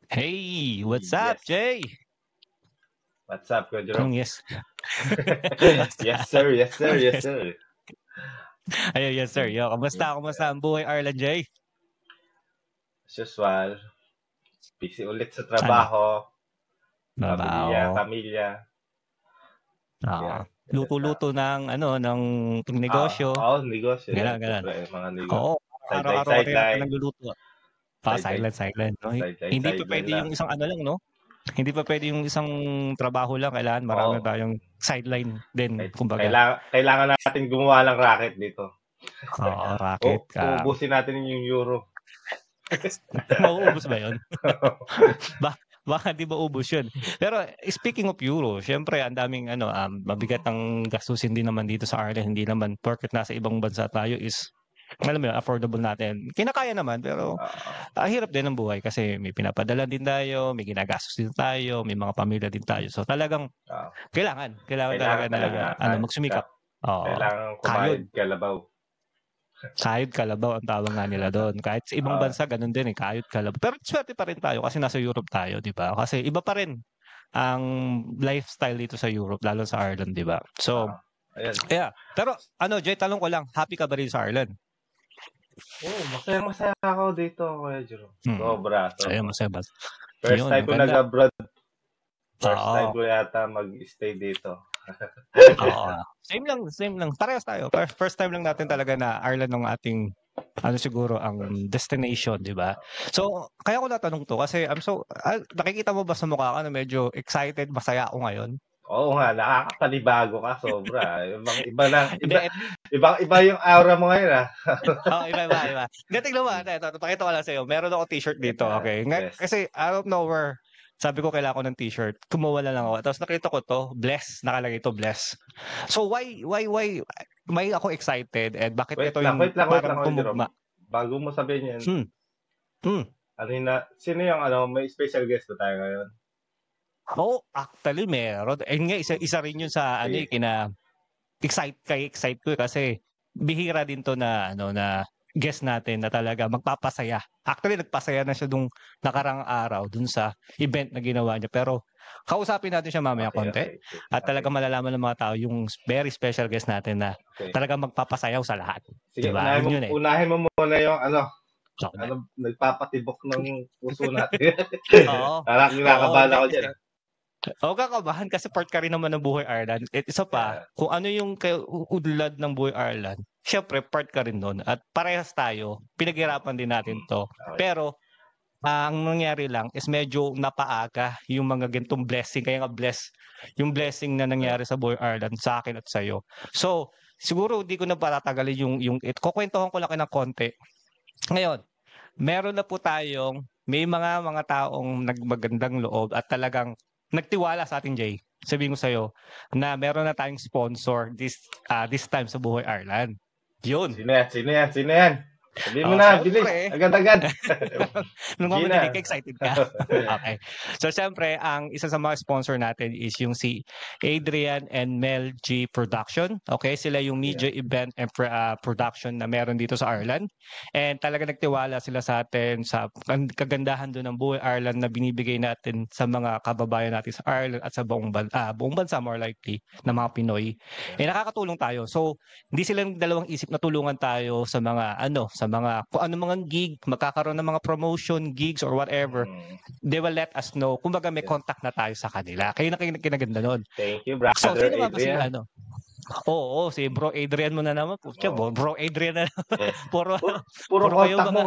Hey, what's up, Yes. Jay? What's up, Kuya Anong Jerome? yes? Yes, sir. Yes, sir. Yes, sir. Ayun, yes, sir. Yo, Yeah. kamusta ang buhay, Arlan, Jay? As usual, busy ulit sa Ano? trabaho, pamilya, Trabaho. pamilya. Oo. Yan. Luto-luto ng negosyo. Negosyo yan. Ganun. Siyempre, mga negosyo. Oo, Sideline, araw-araw ka yata sideline. nagluluto. Sideline, Silent, no? sideline, Hindi pa sideline pwede lang. yung isang ano lang, no? Hindi pa pwede yung isang trabaho lang. Kailangan marami Oo. tayong sideline din, kumbaga. Kailangan natin gumawa ng racket dito. Oo, racket ka. Uubusin natin yung euro. Mauubos ba yun? Baka di maubos yun. Pero speaking of euro, syempre ang daming mabigat ang gastusin din naman dito sa Ireland. Hindi naman porket nasa ibang bansa tayo is alam mo yun, affordable natin. Kinakaya naman pero Ah, hirap din ang buhay kasi may pinapadala din tayo, may ginagastos din tayo, may mga pamilya din tayo. So talagang ah. kailangan talaga Kailangan na talaga. magsumikap. Oo. Kailangan Kayod. kumayod kalabaw. Kayod kalabaw ang tawag nga nila doon. Kahit sa ibang Ah, bansa ganun din kayod kalabaw. Pero swerte pa rin tayo kasi nasa Europe tayo, 'di ba? Kasi iba pa rin ang lifestyle dito sa Europe lalo sa Ireland, 'di ba? So, Ayan. yeah. Pero Jay, tanong ko lang, happy ka ba rin sa Ireland? Masaya ako dito, Kuya Jerome. Sobra, Ayun, sobra. masaya ba? First Yun, time ko maganda. nag-abroad. First time Oo. ko yata mag-stay dito. Oo. Same lang. Parehas tayo. First time lang natin talaga na Ireland ng ating siguro ang First. destination, 'di ba? So, kaya ko natanong 'to kasi nakikita mo ba sa mukha ko na medyo excited, masaya ako ngayon? Oo nga, nakakapanibago ka sobra. Iba na, Hindi, iba yung aura mo ngayon ah. iba. Hindi, tignan mo, ito, pakita ko lang sa'yo. Meron ako t-shirt dito, okay? Yes. Kasi out of nowhere, sabi ko kailangan ko ng t-shirt. Kumuha na lang ako. Tapos nakita ko to, bless, nakalagay to, bless. So why ako excited and bakit ito yung Wait lang, parang Kuya Jerome. tumugma? Bago mo sabihin yan, Hmm. Hmm. sino yung may special guest ba tayo ngayon? Oo, actually meron. Ayun nga, isa rin yun sa Sige. excite ko kasi bihira din to na na guest natin na talaga magpapasaya. Actually nagpasaya na siya nung nakarang araw dun sa event na ginawa niya. Pero kausapin natin siya mamaya konti Okay. at Okay. talaga malalaman ng mga tao yung very special guest natin na Okay. talaga magpapasayaw sa lahat. Sige, 'Di ba? Yun eh. unahin mo muna yung So, nagpapatibok ng puso natin. oo. Parang Oo, kinakabahan hindi ako kasi dyan. oo, kakabahan kasi part ka rin naman ng buhay Ireland. At isa pa, Yeah. kung ano yung udlad ng buhay Ireland, syempre part ka rin nun. At parehas tayo, pinaghirapan din natin to. Okay. Pero, ang nangyari lang is medyo napaaga yung mga gantong blessing. Kaya nga yung blessing na nangyari sa buhay Ireland sa akin at sa'yo. So, siguro hindi ko na patatagalin kukwentuhan ko lang kayo ng konti. Ngayon, meron na po may mga taong nagmagandang loob at talagang nagtiwala sa atin, Jay. Sabihin ko sa'yo na meron na tayong sponsor this time sa Buhay Ireland. Yun. Sino yan? Sabihin mo na, bilis. Syempre. Agad-agad. Nung Gina. mamadinig ka, excited ka. Okay. So, syempre, ang isa sa mga sponsor natin is yung si Adrian and Mel G Production. Okay? Sila yung media event and production na meron dito sa Ireland. And talaga nagtiwala sila sa atin sa kagandahan doon ng buhay Ireland na binibigay natin sa mga kababayan natin sa Ireland at sa buong bansa more likely na mga Pinoy. Nakakatulong tayo. So, hindi sila dalawang isip na tulungan tayo sa mga kung ano mga gig, magkakaroon ng mga promotion, gigs or whatever. They will let us know. Kumbaga may contact na tayo sa kanila. Kayo na kinaganda nun. Thank you, brother So, sino ba si Adrian. Oo, si Bro Adrian mo na naman. Putya, Bro Adrian na naman. Puro kayo contact mo.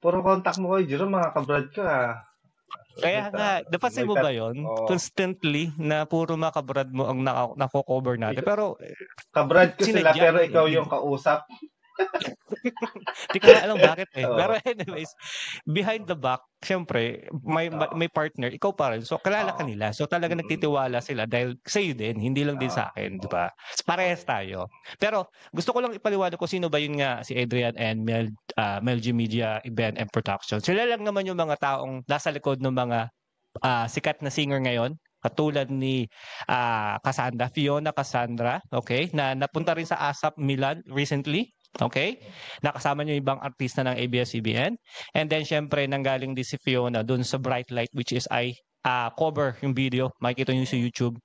Puro contact mo kay Jerome, mga kabrad ka. Kaya nga, napansin mo ba yun? Constantly na puro mga kabrad mo ang nako-cover natin. Pero, kabrad ko sila, pero ikaw yung kausap. Hindi ko alam bakit eh. Pero anyways, behind the back, syempre, may partner, ikaw pa rin. So, kilala ka nila. So, talaga nagtitiwala sila dahil sa'yo din, hindi lang din sa akin, di ba? Parehas tayo. Pero, gusto ko lang ipaliwanag ko sino ba yun nga, si Adrian and Mel G Media Event and Production. Sila lang naman yung mga taong nasa likod ng mga sikat na singer ngayon. Katulad ni Fiona Cassandra, okay, na napunta rin sa ASAP Milan recently. Okay? Nakasama niyo yung ibang artista ng ABS-CBN. And then, syempre, nanggaling din si Fiona dun sa Bright Light, which is cover yung video. Makikita niyo sa YouTube.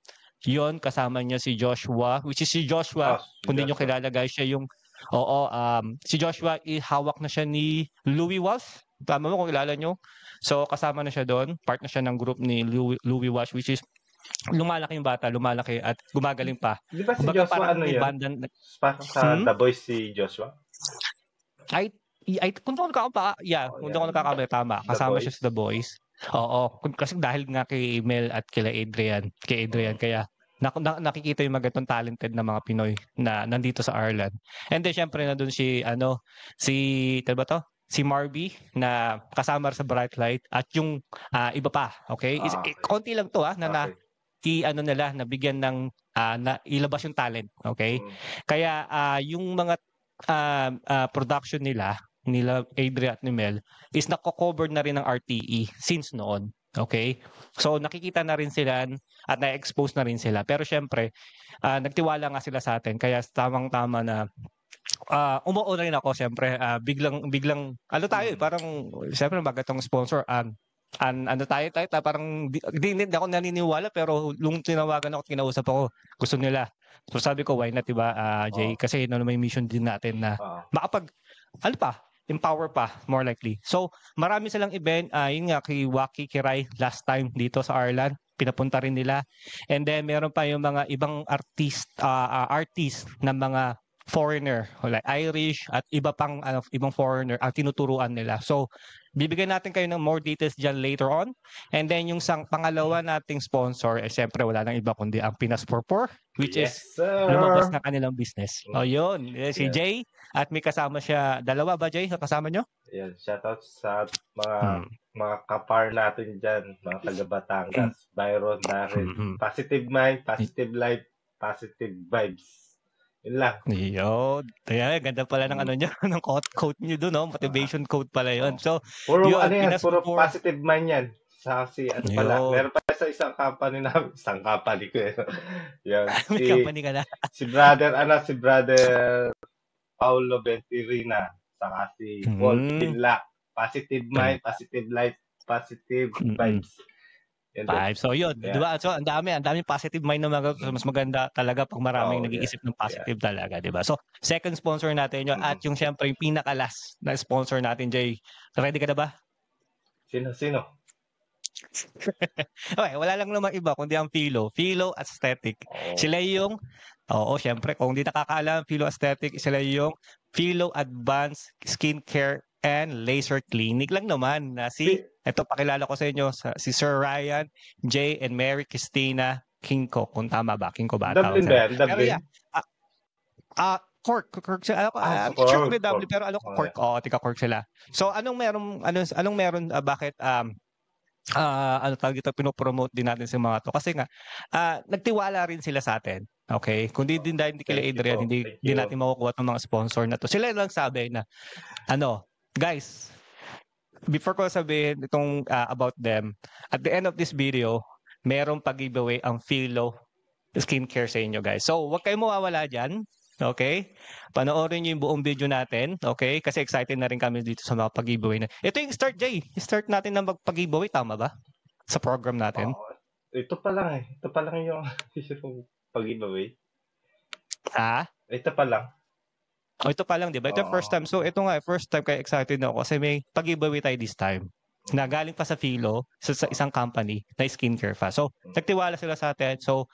Yon kasama niya si Joshua, which is si Joshua. Kung di niyo kilala, guys, siya yung si Joshua, hawak na siya ni Louie Walsh. Tama mo kung kilala nyo. So, kasama na siya doon. Part na siya ng group ni Louie Walsh, which is lumalaki yung bata, lumalaki at gumagaling pa. Di ba si Kumbaga, Joshua parang ano may yun? bandan. Parang sa The Voice si Joshua? Kung doon ko nakakamali, tama. Kasama siya sa The Boys. Oo, kasi dahil nga kay Mel at kay Adrian, kaya nakikita yung mga ganitong talented na mga Pinoy na nandito sa Ireland. And then syempre na doon si Marby na kasama sa Bright Light at yung iba pa, okay? Konti lang to nila nabigyan ng na ilabas yung talent, okay? Kaya yung mga production nila Adrian at ni Mel is nako-cover na rin ng RTE since noon. Okay? So nakikita na rin sila at na-expose na rin sila. Pero syempre, nagtiwala nga sila sa atin kaya tamang-tama na umuo na rin ako syempre. Biglang tayo parang syempre bagatong sponsor parang hindi ako naniniwala pero nung tinawagan ako at kinausap ako, gusto nila. So sabi ko, why not, diba, Jay? Kasi may mission din natin na empower pa, more likely. So, marami silang event. Yun nga, kay Waki Kiray last time dito sa Ireland. Pinapunta rin nila. And then, meron pa yung mga ibang artist na mga foreigner, like Irish at ibang foreigner ang tinuturuan nila. So, bibigyan natin kayo ng more details dyan later on. And then, yung pangalawa nating sponsor, siyempre wala nang iba kundi ang Pinas Purpur, which is lumabas na kanilang business. Yun. Si Jay, at may kasama siya, dalawa ba, Jay, kasama nyo? Yan, shoutout sa mga kapar natin dyan, mga taga Batangas, Byron, Darren, positive mind, positive life, positive vibes. Yun lang. Yun. Ganda pala ng ng quote nyo doon, no? Motivation quote pala yun. So, puro positive mind yan. Sa meron pa sa isang company namin, ko eh. Yan, may company ka na. si brother Paulo Ventirina, saka si Paul Pinlac. Positive mind, positive life, positive vibes. So yun, di ba? So ang dami positive mind na mas maganda talaga pag maraming nag-iisip ng positive talaga, di ba? So second sponsor natin yun at yung syempre yung pinaka-last na sponsor natin, Jay. Ready ka na ba? Sino? Okay, wala lang naman iba kundi ang Philo Aesthetic. Sila yung syempre kung hindi nakakaalam, Philo Aesthetic, sila yung Philo Advanced Skincare and Laser Clinic lang naman na ito pakilala ko sa inyo si Sir Ryan, Jay and Mary Christina Kinko, kung tama ba? Kinko ba? Dublin ba? Pero yeah. Cork sila. Sure kung Dublin pero alam ko Cork. Tika Cork sila. So anong meron bakit tawag dito, pinopromote din natin sa mga to kasi nga nagtiwala rin sila sa atin. Okay? Kundi din dahil hindi kila Adrian, hindi natin makukuha ng mga sponsor na to. Sila lang sabi na guys, before ko sabihin itong about them, at the end of this video, merong pag-giveaway ang Philo Skincare sa inyo, guys. So, huwag kayong mawawala dyan. Okay? Panoorin nyo yung buong video natin. Okay? Kasi excited na rin kami dito sa mga pag-giveaway na. Ito yung start, Jay. Start natin ng pag-giveaway. Tama ba? Sa program natin. Ito pa lang Ito pa lang yung pag-giveaway. Ito pa lang. Ito pa lang, di ba? Ito yung first time. So, ito nga, first time kaya excited na ako kasi may pag-giveaway tayo this time. Na galing pa sa Philo, sa isang company na skincare fa. So, nagtiwala sila sa atin. So,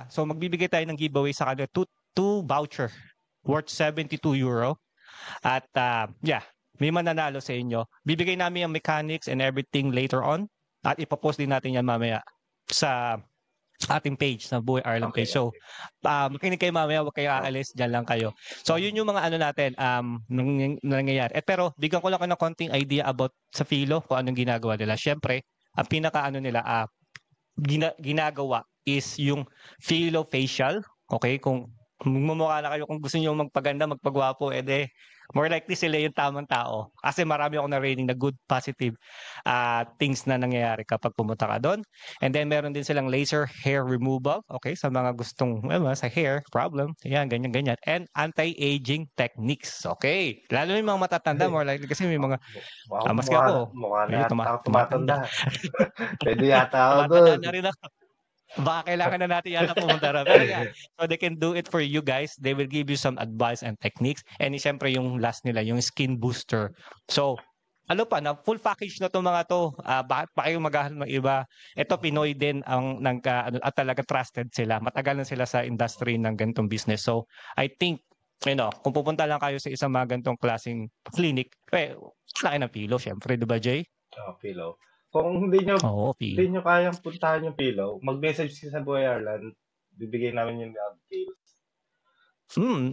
so magbibigay tayo ng giveaway sa kanila two voucher worth 72 euro. At may mananalo sa inyo. Bibigay namin yung mechanics and everything later on. At ipopost din natin yan mamaya sa ating page, na Buhay Ireland page. So, makinig kayo mamaya, huwag kayo aalis, dyan lang kayo. So, yun yung mga natin, nangyayari. Pero, bigyan ko lang ng konting idea about sa Philo, kung anong ginagawa nila. Siyempre, ang pinaka ginagawa is yung Philo facial. Okay? Kung Magmumukha na kayo kung gusto niyo magpaganda, magpagwapo, more likely sila yung tamang tao. Kasi marami akong narinig na good, positive things na nangyayari kapag pumunta ka doon. And then meron din silang laser hair removal, okay, sa mga gustong sa hair problem, yan, ganyan. And anti-aging techniques, okay. Lalo yung mga matatanda, more likely kasi may mga maski ako, mukha na medyo tumatanda. Pwede yata ako tumatanda doon. na rin ako. Baka kailangan na natin yata pumunta rin. Pero yeah, so they can do it for you guys. They will give you some advice and techniques. And syempre yung last nila, yung skin booster. So, ano pa, na full package na to mga to. Bakit pa kayo maghahanap ng iba? Ito, Pinoy din ang at talaga trusted sila. Matagal na sila sa industry ng ganitong business. So, I think, kung pupunta lang kayo sa isang mga ganitong klaseng clinic, laki ng pilo, syempre, di ba, Jay? Pilo. Kung hindi nyo kayang puntahan yung Pillow, mag-message sa Buhay Ireland, bibigay namin yung details.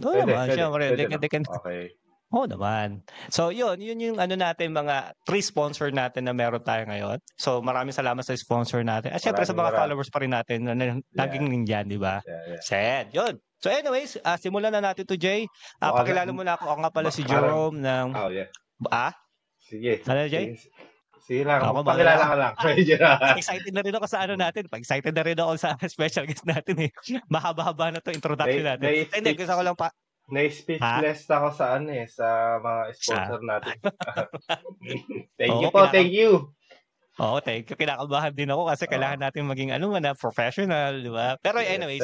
Pwede. Okay. Naman. So, yun yung natin, mga 3 sponsor natin na meron tayo ngayon. So, maraming salamat sa sponsor natin. At syempre sa mga followers pa rin natin na laging nandyan, di ba? Sad. Yun. So, anyways, simulan na natin to, Jay. Pakilala mo na ako. Ako nga pala si Jerome ng... Sige. Ano, Jay? Sige lang, pakilala ka lang. Excited na rin ako sa natin. Excited na rin ako sa special guest natin. Mahaba-haba na to introduction natin. Hindi, gusto ko lang pa... Na-speechless ako sa sa mga sponsor natin. Thank you. Oo, thank you. Kinakabahan din ako kasi kailangan natin maging professional, di ba? Pero anyways,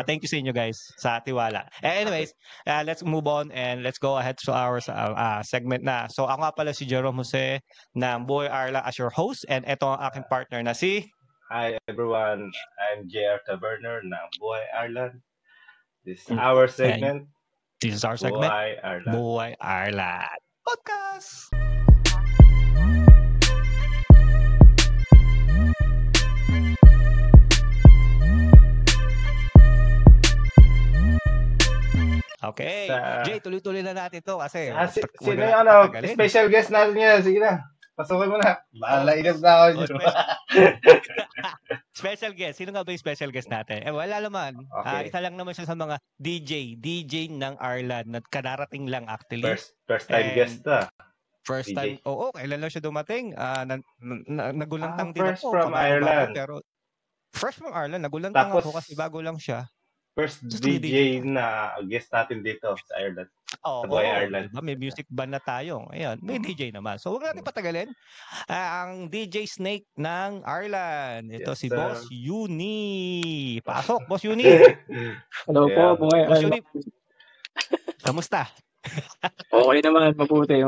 thank you sa inyo guys sa tiwala. Anyways, let's move on and let's go ahead to our segment na. So ako nga pala si Jerome Jose ng Buhay Ireland as your host, and ito ang aking partner na si... Hi everyone, I'm JR Taberner ng Buhay Ireland. This is our segment. This is our segment. Buhay Ireland. Buhay Ireland Podcast. Okay. Jay, tuloy-tuloy na natin to kasi... sino yung special guest natin yan? Sige na. Pasukin mo na. Inip na ako dito. Special guest. Sino nga ba yung special guest natin? Wala naman. Okay. Isa lang naman siya sa mga DJ ng Ireland na kadarating lang actually. First time guest na. First time. Oo, kailan lang siya dumating. Nagulantang din ako. Fresh from Ireland. Pero fresh from Ireland. Nagulantang ako kasi bago lang siya. First DJ na guest natin dito sa Ireland. Sa Buhay Ireland. Diba? May music band na tayo. Ayan, may DJ naman. So, huwag natin patagalin. Ang DJ Snake ng Ireland. Ito si Boss Uni. Pasok, Boss Uni. Hello po, Buhay Boss Uni. Kamusta? Okay naman, mabuti.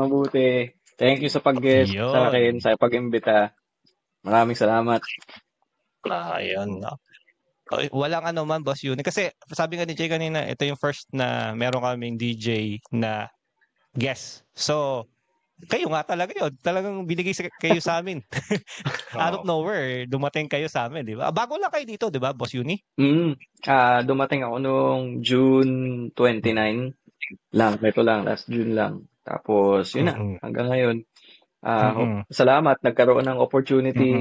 Thank you sa pag-guest sa akin, sa pag-imbita. Maraming salamat. Ayun. Walang man, Boss Uni. Kasi sabi nga ni Jay kanina, ito yung first na meron kaming DJ na guest. So, kayo nga talaga yun. Talagang binigay kayo sa amin. Out of nowhere, dumating kayo sa amin, di ba? Bago lang kayo dito, di ba, Boss Uni? Dumating ako noong June 29 lang. Ito lang, last June lang. Tapos, yun na, hanggang ngayon. Salamat, nagkaroon ng opportunity.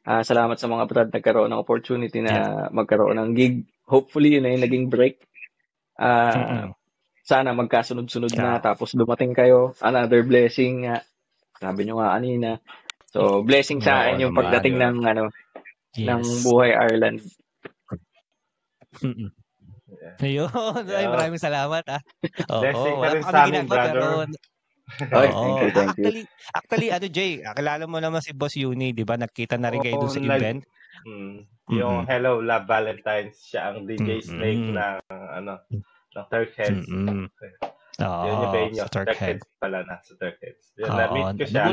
Salamat sa mga brad nagkaroon ng opportunity na magkaroon ng gig. Hopefully, yun na yung naging break. Sana magkasunod-sunod na. Tapos dumating kayo. Another blessing. Sabi nyo nga kanina. So, blessing sa akin yung pagdating ng ng Buhay Ireland. Ayun. Maraming salamat. Blessing ka rin sa amin, brother. Thank you. Actually, Jay, kilala mo naman si Boss Uni, di ba? Nakita na rin kayo doon sa event. Yung Hello Love Valentine's, siya ang DJ Snake ng Turkheads. Yun yung venue. Turkheads pala na, sa Turkheads. Yun, na-meet ko siya.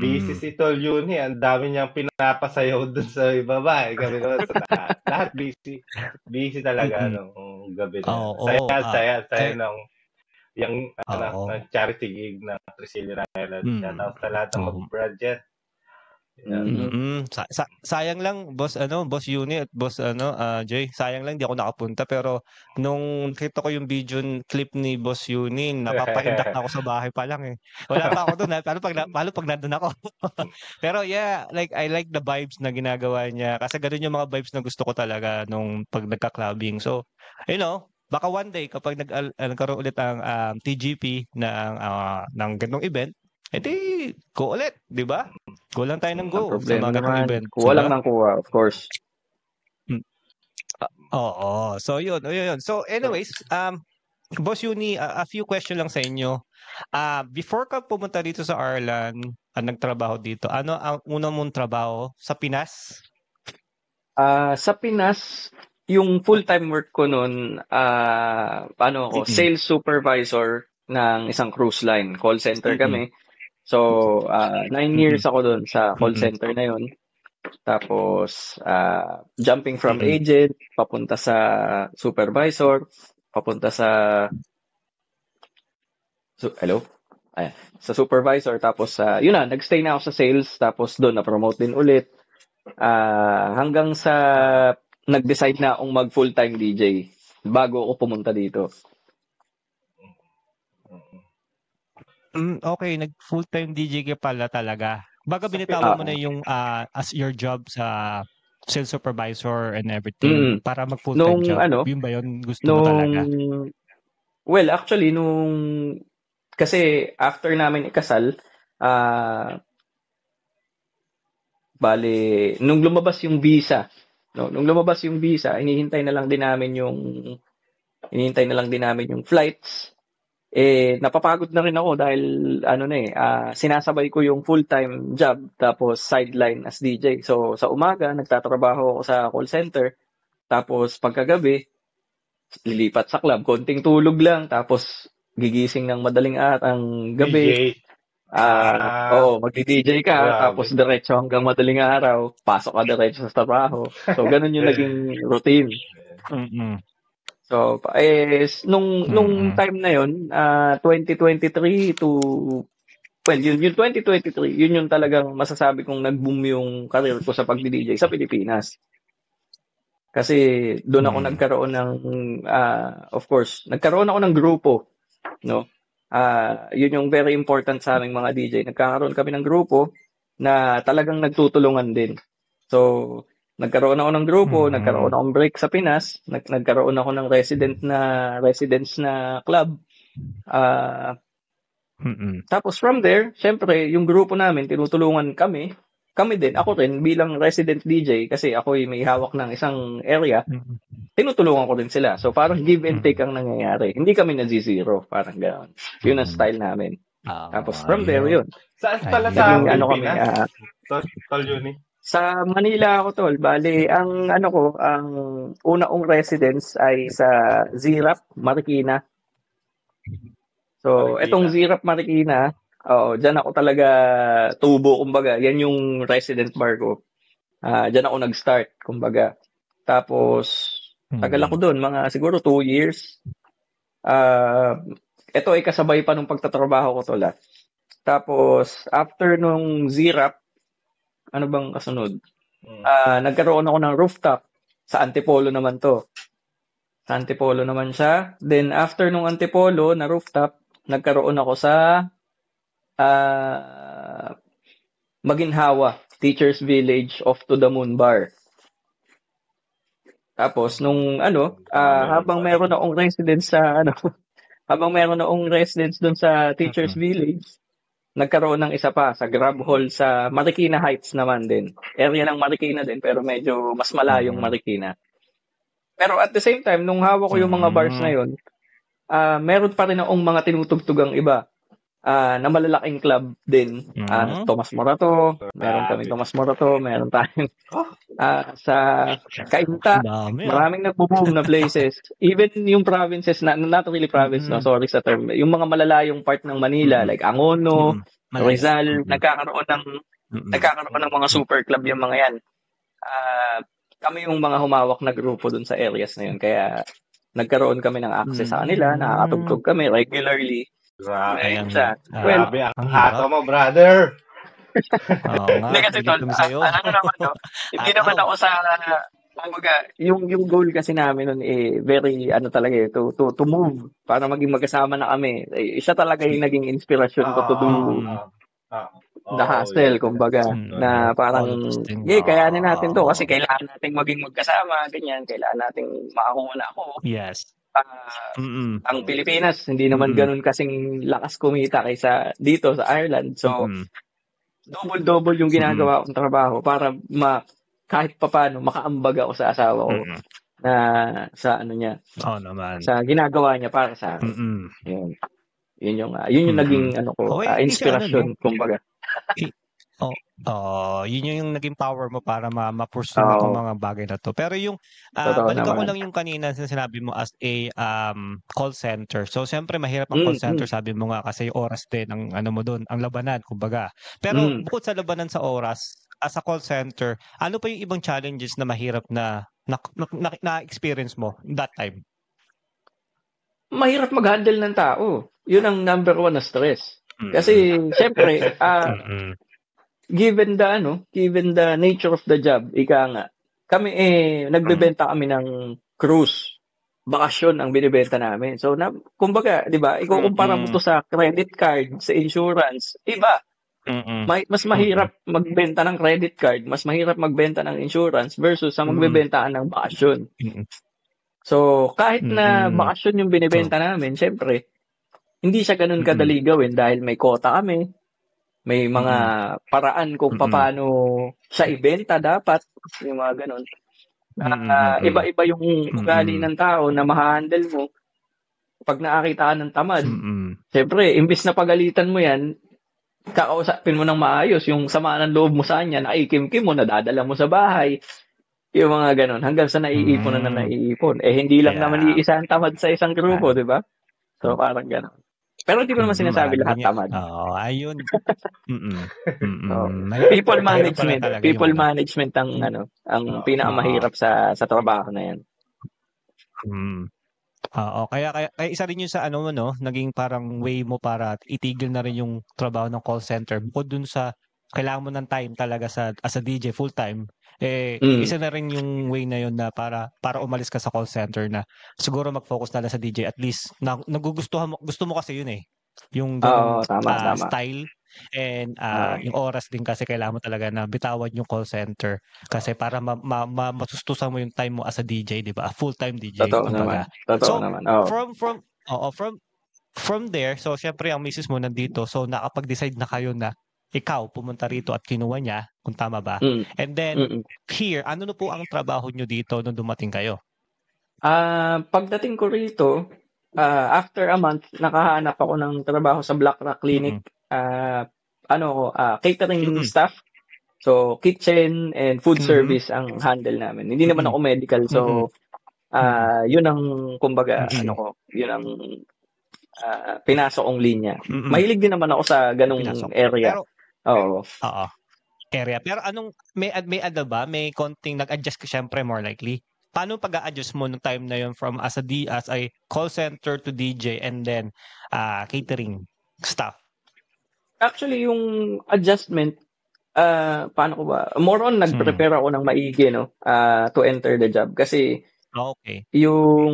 Busy si Tol Uni, ang dami niyang pinapasayaw doon sa ibaba. Gabi naman sa lahat busy. Busy talaga nung gabi na. Saya nung yung charity gig na Trisilla Island. Shout out sa lahat ng mag-project. Sayang lang, Boss Uni at Boss Jay. Sayang lang di ako nakapunta, pero nung nakita ko yung video clip ni Boss Uni, napapaindak na ako sa bahay pa lang eh. Wala pa ako doon, paano pag nandun ako. Pero yeah, I like the vibes na ginagawa niya kasi ganoon yung mga vibes na gusto ko talaga nung pag nagka-clubbing. So, baka one day kapag nagkaroon ulit ang TGP ng ganung event, edi go ulit, di ba? Go lang tayo ng go sa mga ganung event. Kuha lang ng kuha, of course. Oo. So yun. So anyways, Boss Uni, a few question lang sa inyo. Before ka pumunta dito sa Arlan, nagtrabaho dito, ano ang unang mong trabaho sa Pinas? Sa Pinas, yung full-time work ko noon, sales supervisor ng isang cruise line. Call center kami. So, 9 years ako doon sa call center na yun. Tapos, jumping from agent, papunta sa supervisor, papunta sa sa supervisor. Tapos, yun na, nagstay na ako sa sales. Tapos doon, na-promote din ulit. Hanggang sa nag-decide na akong mag full-time DJ bago ako pumunta dito. Okay, nag full-time DJ ka pala talaga. Baga binitawan mo na yung as your job sa sales supervisor and everything para mag full-time job. Yun ba yun gusto mo talaga? Well, actually kasi after namin ikasal, nung lumabas yung visa, hinihintay na lang din namin yung flights. Napapagod na rin ako dahil sinasabay ko yung full-time job tapos sideline as DJ. So sa umaga nagtatrabaho ako sa call center, tapos pagkagabi lilipat sa club, konting tulog lang, tapos gigising ng madaling ang gabi. Magdi-DJ ka, tapos diretso hanggang madaling araw, pasok ka diretso sa trabaho. So, ganun yung naging routine. So, nung time na yun, 2023 yung 2023, yun yung talagang masasabi kong nag-boom yung career ko sa pagdi-DJ sa Pilipinas. Kasi doon ako nagkaroon nagkaroon ako ng grupo, no? Yun yung very important sa aming mga DJ. Nagkakaroon kami ng grupo na talagang nagtutulungan din. So, nagkaroon ako ng grupo, nagkaroon akong break sa Pinas, nagkaroon ako ng residence na club. Tapos from there, syempre, yung grupo namin, tinutulungan kami. Kami din, ako rin, bilang resident DJ, kasi ako may hawak ng isang area, tinutulungan ko din sila. So, parang give and take ang nangyayari. Hindi kami nazizero, parang gano'n. Yun ang style namin. Tapos from there, yun. Saan pala sa Pilipinas? Tol Uni? Sa Manila ako, tol. Bale, ang una-ong residence ay sa Zirap, Marikina. So, etong Zirap, Marikina, diyan ako talaga tubo, kumbaga. Yan yung resident bar ko. Diyan ako nag-start, kumbaga. Tapos, tagal ako doon, mga siguro 2 years. Ito ay kasabay pa nung pagtatrabaho ko, tol. Tapos, after nung Zirap, ano bang kasunod? Nagkaroon ako ng rooftop. Sa Antipolo naman to. Sa Antipolo naman siya. Then, after nung Antipolo na rooftop, nagkaroon ako sa Maginhawa, Teachers Village, Off to the Moon Bar. Tapos, nung habang meron akong residence doon sa Teachers Village, nagkaroon ng isa pa sa Grab Hall sa Marikina Heights naman din. Area ng Marikina din, pero medyo mas malayong Marikina. Pero at the same time, nung hawak ko yung mga bars na yun, meron pa rin akong mga tinutugtugang iba na malalaking club din. Tomas Morato, meron kami Tomas Morato, meron tayong sa Cainta, maraming nagbo-boom na places. Even yung provinces, not really province, no, sorry sa term, yung mga malalayong part ng Manila, like Angono, Rizal, nagkakaroon ng mga super club yung mga yan. Kami yung mga humawak na grupo dun sa areas na yun, kaya nagkaroon kami ng access sa kanila, nakakatugtog kami regularly. Grabe ang hato mo, brother. Hindi kasi tol, hindi naman ako sa yung goal kasi namin nun very talaga to move para maging magkasama na kami. Isa talaga yung naging inspirasyon ko to do the hustle, kumbaga, na parang kayanin natin to kasi kailangan nating maging magkasama, ganyan, kailangan nating makakuha na ako. Yes. ang Pilipinas, hindi naman ganun kasing lakas kumita kaysa dito sa Ireland. So, double-double yung ginagawa kong trabaho para kahit papaano makaambag ako sa asawa ko na sa ano niya. Naman. Sa ginagawa niya para sa akin. Yun yung naging inspirasyon kumbaga. Yun yung naging power mo para ma-pursue mo itong mga bagay na to. Pero yung, balikan ko lang yung kanina sinabi mo as a call center. So, siyempre, mahirap ang call center, sabi mo nga, kasi yung oras din ang ano mo doon, ang labanan, kumbaga. Pero bukod sa labanan sa oras, as a call center, ano pa yung ibang challenges na mahirap na experience mo that time? Mahirap mag-handle ng tao. Yun ang number one na stress. Kasi, siyempre, given the nature of the job, kami nagbebenta kami ng cruise. Bakasyon ang binibenta namin. So, kumbaga, di ba, ikukumpara mo to sa credit card, sa insurance, iba. Mas mahirap magbenta ng credit card, mas mahirap magbenta ng insurance versus sa magbebenta ng bakasyon. So, kahit na bakasyon yung binibenta namin, syempre, hindi siya ganun kadali gawin dahil may quota kami. May mga paraan kung paano siya ibenta dapat, yung mga ganun. Iba-iba yung ugali ng tao na ma-handle mo. Pag nakakita ka ng tamad, siyempre, imbis na pagalitan mo yan, kakausapin mo ng maayos, yung sama ng loob mo sa kanya, naikim-kim mo, nadadala mo sa bahay. Yung mga ganun, hanggang sa naiipon na naiipon. Hindi lang naman iisa ang tamad sa isang grupo, di ba? So, parang ganun. Pero hindi ko naman sinasabi lahat tamad. Ayun. People management ang pinakamahirap sa trabaho na yan. Kaya isa rin yun sa naging parang way mo para itigil na rin yung trabaho ng call center. Bukod dun sa kailangan mo ng time talaga as a DJ full time. Isa na rin yung way na yun na para umalis ka sa call center na siguro mag-focus na lang sa DJ at least gusto mo kasi yun yung tama. style and yung oras din kasi kailangan mo talaga na bitawan yung call center kasi para matustusan mo yung time mo as a DJ, di ba? A full-time DJ. Totoo naman. From there, so syempre ang misis mo nandito, so nakapag-decide na kayo na ikaw pumunta rito at kinuha niya, kung tama ba? And then, here, ano na po ang trabaho nyo dito nung dumating kayo? Pagdating ko rito, after a month, nakahanap ako ng trabaho sa Black Rock Clinic. Catering staff. So, kitchen and food service ang handle namin. Hindi naman ako medical. So, yun ang, kumbaga, yun ang pinasok kong linya. Mahilig din naman ako sa ganung area. Pero, area. Pero may ba? May konting nag-adjust ka syempre more likely. Paano pag-a-adjust mo ng time na yun from as a call center to DJ and then catering staff? Actually, yung adjustment, paano ko ba? More on, nag-prepare ako ng maigi, to enter the job. Kasi, yung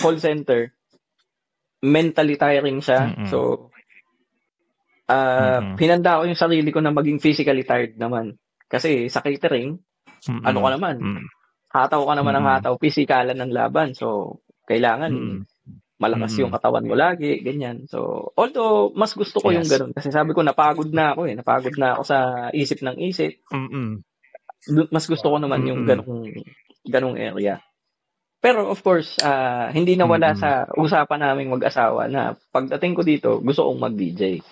call center, mentally tiring siya. So, hinanda ko yung sarili ko na maging physically tired naman. Kasi sa catering, ano ka naman, hataw ka naman ng hataw, pisikalan ng laban. So, kailangan malakas yung katawan mo lagi, ganyan. So, although, mas gusto ko yung ganun. Kasi sabi ko, napagod na ako Napagod na ako sa isip ng isip. Mas gusto ko naman yung ganung area. Pero of course, hindi nawala sa usapan naming mag-asawa na pagdating ko dito, gusto kong mag-DJ.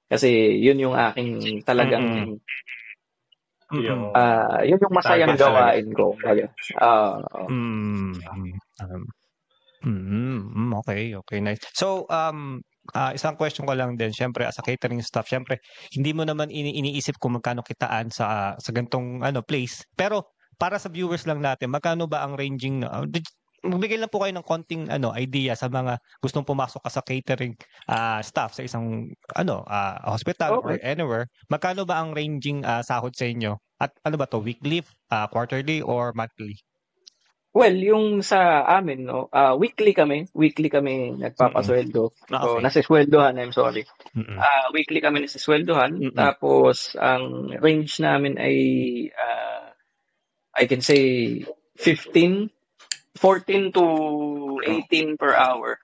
Kasi yun yung aking talagang yun yung masayang gawain ko. Okay, nice. So, isang question ko lang din, syempre as a catering staff, syempre hindi mo naman iniisip kung magkano kitaan sa ganitong place. Pero para sa viewers lang natin, magkano ba ang ranging magbigay lang po kayo ng konting idea sa mga gustong pumasok ka sa catering staff sa isang hospital or anywhere. Magkano ba ang ranging sahod sa inyo? At ano ba to, weekly, quarterly or monthly? Well, yung sa amin, weekly kami nagpapasweldo. So, nasisweldohan, I'm sorry. Weekly kami nasisweldohan. Tapos, ang range namin ay, I can say, 15 14 to 18 per hour.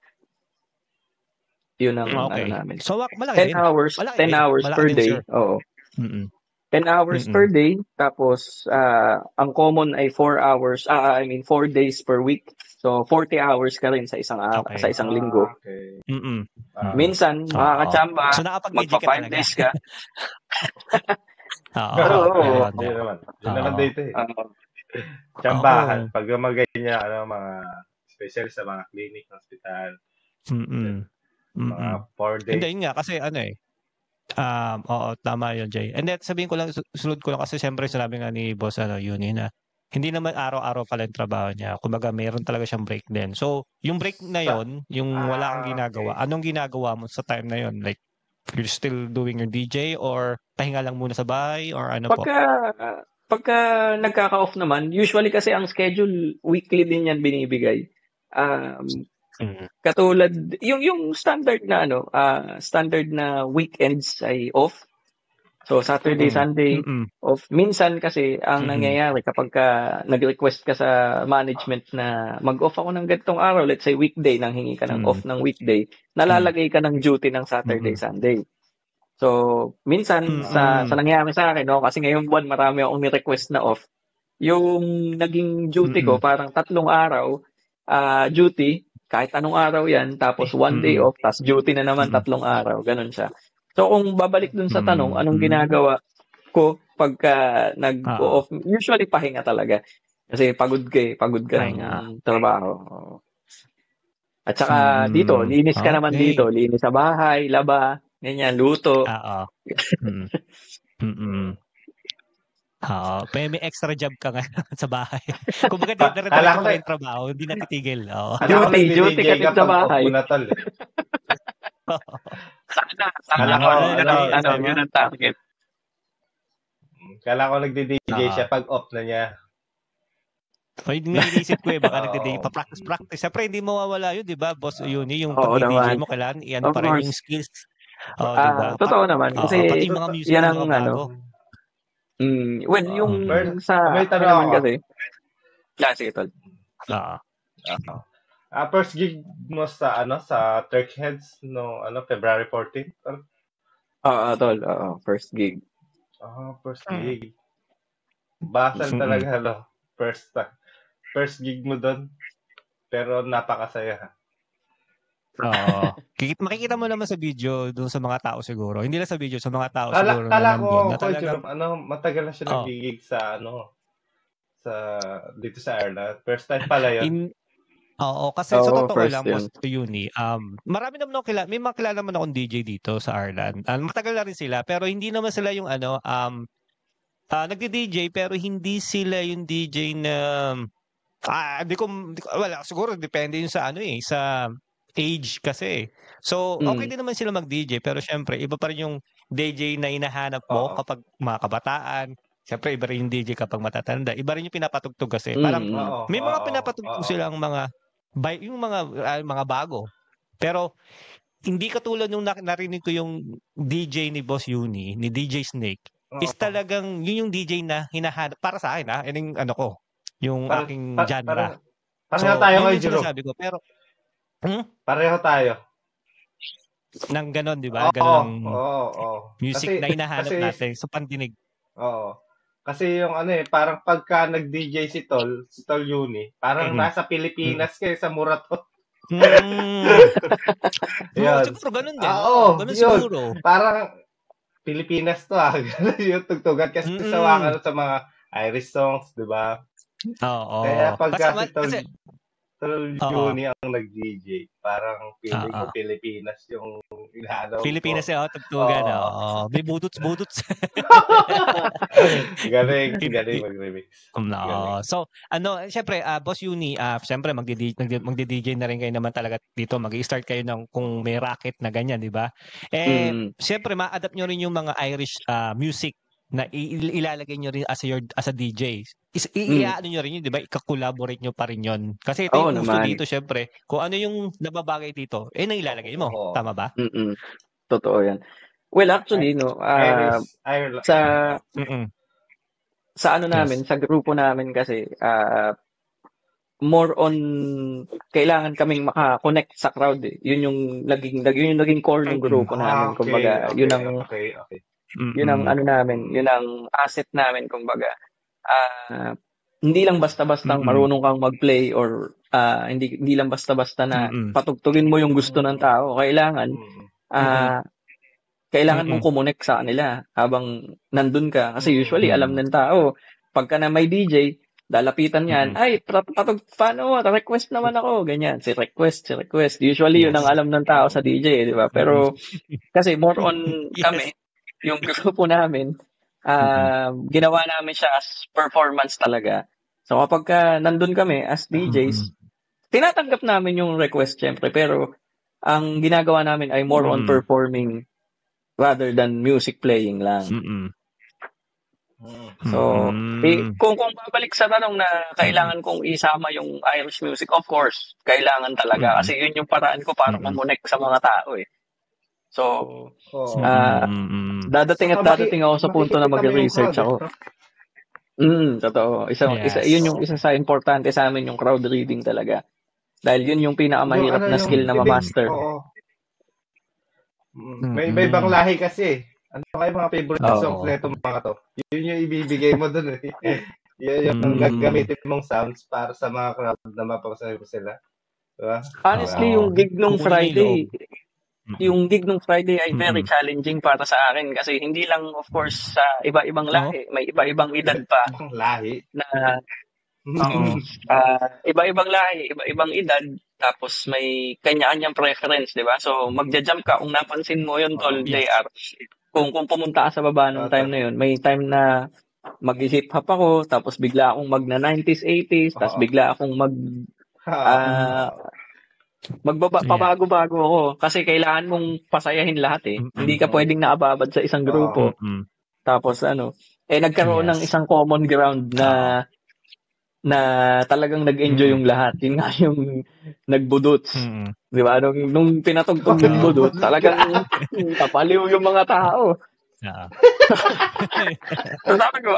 Yun ang Okay. namin. So, malaki 10 din. hours, Malaki 10 din. hours Malaki per din, day. sir. Oo. Mm-mm. 10 hours per day. Tapos, ang common ay 4 hours, 4 days per week. So, 40 hours ka rin sa isang sa isang linggo. Okay. Minsan, makakachamba, So, nakapag-DJ magpa ka 5 talaga. days ka. Oo. Yun naman dito eh. Tsambahan. Pag mga mga special sa mga clinic, hospital. Mga 4 days. Hindi, yun nga, kasi oo, tama yun, Jay. And then, sabihin ko lang, sunod ko lang kasi siyempre sinabi nga ni Boss Yuni na hindi naman araw-araw pala yung trabaho niya. Kumbaga, meron talaga siyang break din. So, yung break na yon, yung wala kang ginagawa, anong ginagawa mo sa time na yon? Like, you're still doing your DJ or pahinga lang muna sa bahay or ano po? Pagka nagkaka-off naman, usually kasi ang schedule, weekly din yan binibigay. Katulad, yung standard na standard na weekends ay off. So, Saturday, Sunday, off. Minsan kasi, ang nangyayari kapag nag-request ka sa management na mag-off ako ng ganitong araw, let's say weekday, nang hingi ka ng off ng weekday, nalalagay ka ng duty ng Saturday, Sunday. So, minsan, sa nangyayari sa akin, kasi ngayong buwan, marami akong ni-request na off. Yung naging duty ko, parang 3 araw, duty, kahit anong araw yan, tapos 1 day off, tapos duty na naman 3 araw, ganun siya. So, kung babalik dun sa tanong, anong ginagawa ko pagka nag-off, usually pahinga talaga. Kasi pagod ka ng trabaho. At saka dito, linis ka naman dito, linis sa bahay, laba, ganyan, luto. May extra job ka nga sa bahay. Kumbaga, diretso mo yung trabaho, hindi natitigil. Duty ka din sa bahay. Sana yun ang target. Kala ko nagdi-DJ siya pag off na niya. So, yun nga inisip ko baka nagdi-DJ pa-practice. Siyempre, hindi mawawala yun, di ba, Boss Yuni? Yung pag-DJ mo, kailangan iyan pa rin yung skills. Diba? Totoo naman. Kasi pati yung mga music yan na ang mga bago. Well, yung sa naman kasi. Sige, tol. First gig mo sa sa Turkheads no February 14? Tol. First gig. First gig. Basal talaga First gig mo doon. Pero napakasaya. Makikita mo naman sa video doon sa mga tao siguro. Hindi lang sa video, sa mga tao siguro. Kala ko, matagal na siya nagigig sa dito sa Ireland. First time pala yun. Kasi sa totoo lang, Boss Yuni, marami naman ako may mga kilala naman akong DJ dito sa Ireland. Matagal na rin sila, pero hindi naman sila yung nagdi-DJ, pero hindi sila yung DJ na, wala, siguro depende yun sa sa age kasi. So, okay din naman sila mag-DJ, pero syempre, iba pa rin yung DJ na hinahanap mo kapag mga kabataan. Syempre, iba rin yung DJ kapag matatanda. Iba rin yung pinapatugtog kasi. Parang, may mga pinapatugtog silang yung mga bago. Pero, hindi katulad nung narinig ko yung DJ ni Boss Yuni, ni DJ Snake, is talagang yun yung DJ na hinahanap. Para sa akin, yun yung yung aking genre. Pareho tayo ngayon, Jero. Sabi ko, pero, pareho tayo. Nang ganon, di ba? Ganon music kasi, na hinahanap natin sa pandinig. Kasi yung parang pagka nag-DJ si Tol Yuni, parang nasa Pilipinas sa Muratot. Siguro ganun din. Ganun siguro. Parang Pilipinas to yung tugtugan kasi sa mga Irish songs, di ba? Kaya pagka si Tol Yuni ang nag-DJ, parang feeling ko Pilipinas yung inaano. Pilipinas yung tugtugan. May budots. Galing mag-remix. So, syempre, Boss Yuni, syempre magdi-DJ na rin kayo naman talaga dito. Mag-i-start kayo kung may racket na ganyan, di ba? Syempre, ma-adapt nyo rin yung mga Irish music na ilalagay nyo rin as a DJ. Iaano nyo rin yun, di ba? Ika-collaborate nyo pa rin yun. Kasi ito yung gusto dito, syempre. Kung ano yung nababagay dito, nang ilalagay mo. Tama ba? Totoo yan. Well, actually, sa namin, sa grupo namin kasi, more on kailangan kaming maka-connect sa crowd eh. Yun yung naging core ng grupo namin. Kumbaga, yun ang ano namin, yun ang asset namin, kumbaga. Hindi lang basta-bastang marunong kang mag-play or hindi lang basta-basta na patugtugin mo yung gusto ng tao. Kailangan mong kumonek sa kanila habang nandun ka. Kasi usually, alam ng tao, pagka na may DJ, lalapitan yan, ay, paano, request naman ako, ganyan, si request. Usually, yun ang alam ng tao sa DJ, di ba? Pero, kasi more on kami, yung grupo namin, ginawa namin siya as performance talaga. So, kapag nandun kami as DJs, tinatanggap namin yung request, syempre, pero ang ginagawa namin ay more on performing rather than music playing lang. So, kung babalik sa tanong na kailangan kong isama yung Irish music, of course, kailangan talaga. Kasi yun yung paraan ko para mamunek sa mga tao eh. So, dadating ako sa punto na mag-research ako. Totoo. Yun yung isa sa importante sa amin, yung crowd reading talaga. Dahil yun yung pinakamahirap na skill na ma-master. May ibang lahi kasi. Ano kayo mga favorite songs na itong mga to? Yun yung ibibigay mo dun eh. Yun yung gagamitin mong sounds para sa mga crowd na mapasabi ko sila. Diba? Honestly, yung gig nung Friday, ay very challenging para sa akin kasi hindi lang, of course, sa iba-ibang lahi. May iba-ibang edad pa. Lahi? Iba-ibang lahi, iba-ibang edad. Tapos may kanya-kanyang preference, di ba? So, magja-jump ka. Kung napansin mo yun, tol, JR, kung pumunta ka sa baba ng time na yun, may time na mag-hip hop ako, tapos bigla akong magna-90s, 80s, tapos bigla akong pabago-bago ako. Kasi kailangan mong pasayahin lahat eh. Hindi ka pwedeng naababad sa isang grupo. Tapos nagkaroon ng isang common ground na talagang nag-enjoy yung lahat. Yun nga yung nagbudots. Di ba? Nung pinatugtog yung budots, talagang tapaliw yung mga tao. So sabi ko,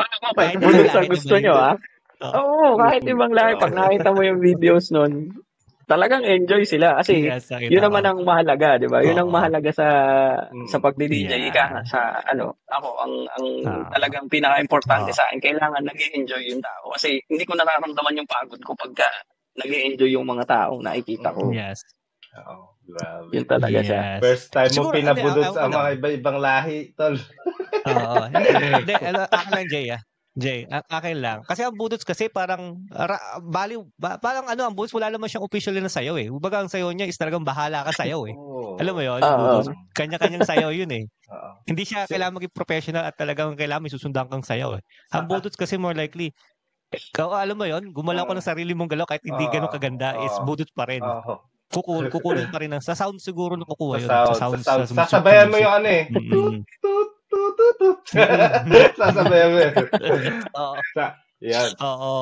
budots ang gusto nyo, ha? Oo, kahit ibang lahi. Pag nakita mo yung videos nun, talagang enjoy sila. Kasi yun naman ang mahalaga, di ba? Yun ang mahalaga sa pagdi-DJ. Ako, ang talagang pinaka-importante sa akin, kailangan nag-enjoy yung tao. Kasi hindi ko nararamdaman yung pagod ko pagka nag-enjoy yung mga taong nakikita ko. Yes. Oo, grabe. Yun talaga siya. First time mo pinabudot sa mga iba-ibang lahi, tol. Oo. Hindi, ako lang, Jay, akin lang. Kasi ang budots kasi parang ang budots wala naman siyang official na sayaw eh. Kumbaga ang sayaw niya is talagang bahala ka sayaw eh. Alam mo yun? Budots. Kanya-kanyang sayaw yun eh. Hindi siya kailangan maging professional at talagang kailangan may susundan kang sayaw eh. Ang budots kasi more likely, alam mo yun, gumalaw ka ng sarili mong galaw kahit hindi ganun kaganda is budots pa rin. Kukunin pa rin sa sound siguro na kukuha yun. Sa sound. Sasabayan mo yung ano eh. Sasabayan mo yun. Yan.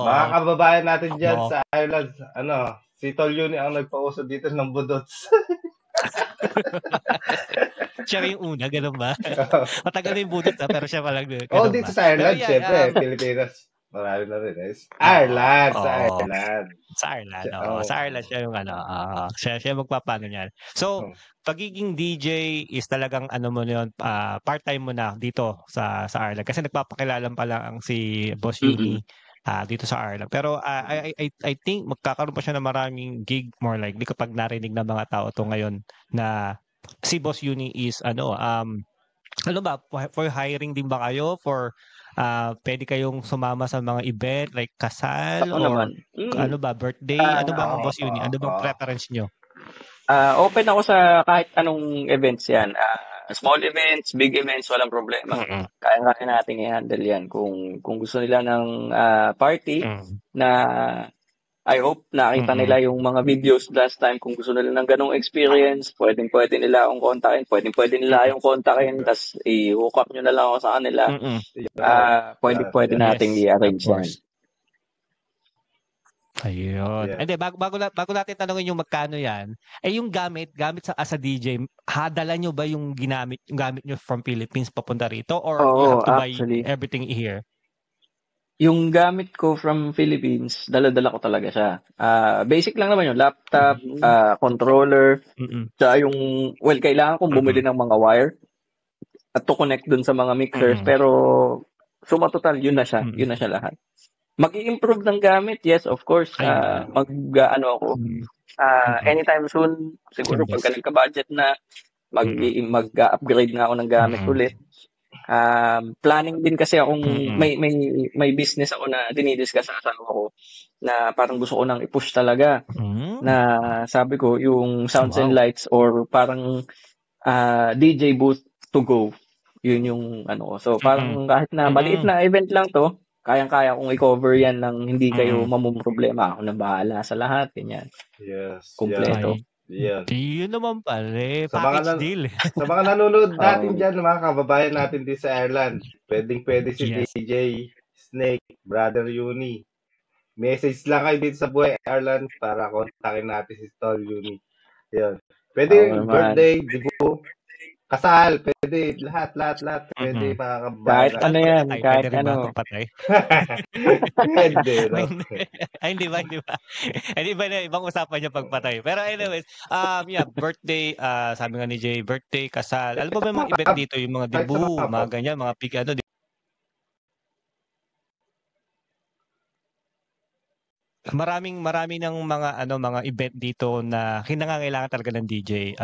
Mga kababayan natin dyan sa Ireland, si Tol Yuni ang nagpauso dito ng budots. Siya yung una, ganun ba? Matagal na yung budots pero siya palang. Dito sa Ireland, syempre, Pilipinas. Marami na rin. Ireland. Sa Ireland siya yung siya magpapano niyan. So, pagiging DJ is talagang mo yun, part-time mo na dito sa Ireland. Kasi nagpapakilala pa lang si Boss Uni dito sa Ireland. Pero I think magkakaroon pa siya ng maraming gig more likely kapag narinig ng mga tao to ngayon na si Boss Uni is for hiring din ba kayo? Pwede kayong sumama sa mga event like kasal or birthday? Ano ba ang Boss Uni? Ano bang preference nyo? Open ako sa kahit anong events yan. Small events, big events, walang problema. Kaya natin i-handle yan. Kung gusto nila ng party na I hope nakita nila yung mga videos last time. Kung gusto nila ng ganong experience, pwede nila akong kontakin. Pwede nila akong kontakin. Tapos i-hook up nyo na lang ako sa kanila. Pwede nating i-arrange yan. Ayun. Hindi, bago natin tanongin yung magkano yan, yung gamit as a DJ, hadala nyo ba yung gamit nyo from Philippines papunta rito? Or you have to buy everything here? Yung gamit ko from Philippines, dala-dala ko talaga siya. Basic lang naman yung laptop, controller, tsaka yung, kailangan kong bumili ng mga wire at to connect dun sa mga mixers, pero suma total, yun na siya lahat. Mag-i-improve ng gamit, yes, of course. Anytime soon, siguro pagka nagka-budget na, mag-upgrade na ako ng gamit ulit. Planning din kasi akong may business ako na dinidiscuss sa asawa ko na parang gusto ko nang i-push talaga na sabi ko yung sounds and lights or parang DJ booth to go, yun yung ano ko. So parang kahit na maliit na event lang to, kayang-kaya kong i-cover yan ng hindi kayo mamumroblema. Ako na bahala sa lahat, ganyan. Yes. Kompleto. Yeah. Yun naman pala, package deal. Sa mga nanonood natin dyan, mga kababayan natin din sa Ireland, pwede si DJ Snake, Brother Uni. Message lang kayo dito sa Buhay Ireland para kontakin natin si Tol Uni. Yun. Pwede birthday, debut, kasal, pwede lahat. Pwede mga kababayan. Kahit ano yan, kahit ano. Pwede. Hindi ba? Hindi ba na ibang usapan niya pagpatay. Pero anyways, birthday, sabi nga ni Jay, birthday, kasal. Alam mo ba yung mga event dito, yung mga debut, mga ganyan, mga big ano, marami ng mga event dito na kinangangailangan talaga ng DJ